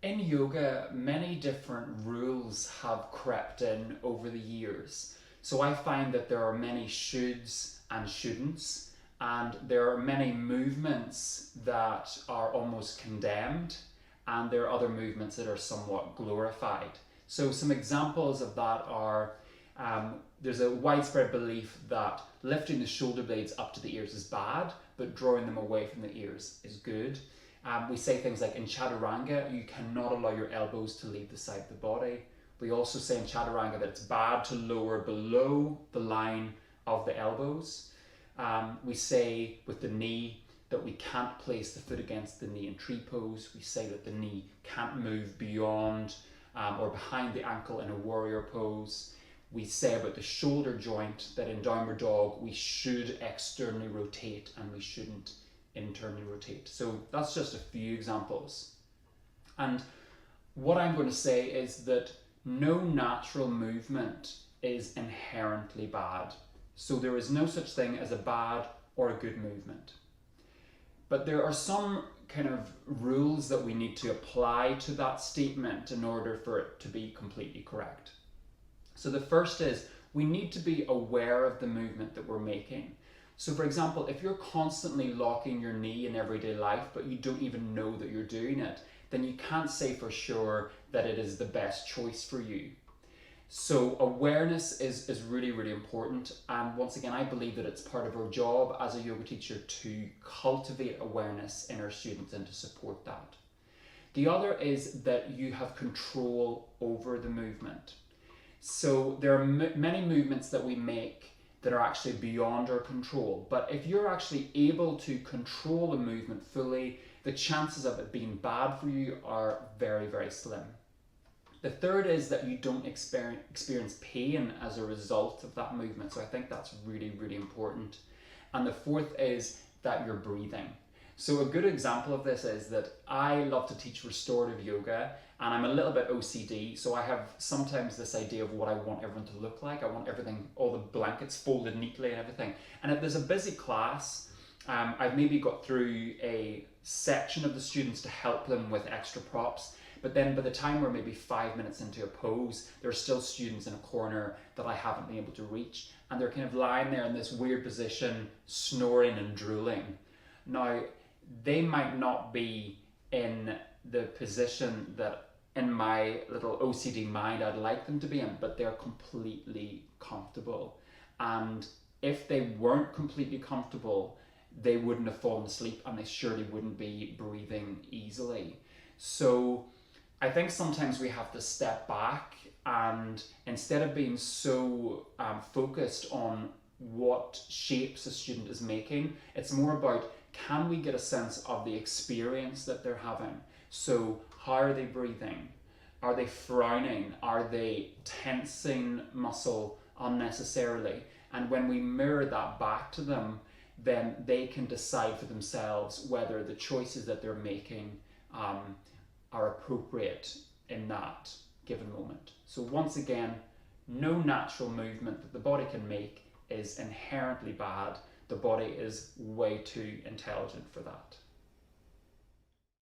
In yoga, many different rules have crept in over the years. So I find that there are many shoulds and shouldn'ts, and there are many movements that are almost condemned, and there are other movements that are somewhat glorified. So some examples of that are there's a widespread belief that lifting the shoulder blades up to the ears is bad, but drawing them away from the ears is good. We say things like in chaturanga, you cannot allow your elbows to leave the side of the body. We also say in chaturanga that it's bad to lower below the line of the elbows. We say with the knee that we can't place the foot against the knee in tree pose. We say that the knee can't move beyond or behind the ankle in a warrior pose. We say about the shoulder joint that in downward dog we should externally rotate and we shouldn't internally rotate. So that's just a few examples. And what I'm going to say is that no natural movement is inherently bad. So there is no such thing as a bad or a good movement. But there are some kind of rules that we need to apply to that statement in order for it to be completely correct. So the first is we need to be aware of the movement that we're making. So for example, if you're constantly locking your knee in everyday life, but you don't even know that you're doing it, then you can't say for sure that it is the best choice for you. So awareness is really, really important. And once again, I believe that it's part of our job as a yoga teacher to cultivate awareness in our students and to support that. The other is that you have control over the movement. So there are many movements that we make that are actually beyond our control. But if you're actually able to control a movement fully, the chances of it being bad for you are very, very slim. The third is that you don't experience pain as a result of that movement. So I think that's really, really important. And the fourth is that you're breathing. So a good example of this is that I love to teach restorative yoga, and I'm a little bit OCD, so I have sometimes this idea of what I want everyone to look like. I want everything, all the blankets folded neatly and everything. And if there's a busy class, I've maybe got through a section of the students to help them with extra props. But then by the time we're maybe 5 minutes into a pose, there are still students in a corner that I haven't been able to reach. And they're kind of lying there in this weird position, snoring and drooling. Now, they might not be in the position that in my little OCD mind I'd like them to be in, but they're completely comfortable. And if they weren't completely comfortable, they wouldn't have fallen asleep and they surely wouldn't be breathing easily. So I think sometimes we have to step back, and instead of being so focused on what shapes a student is making, it's more about, can we get a sense of the experience that they're having? So how are they breathing? Are they frowning? Are they tensing muscle unnecessarily? And when we mirror that back to them, then they can decide for themselves whether the choices that they're making are appropriate in that given moment. So once again, no natural movement that the body can make is inherently bad. The body is way too intelligent for that.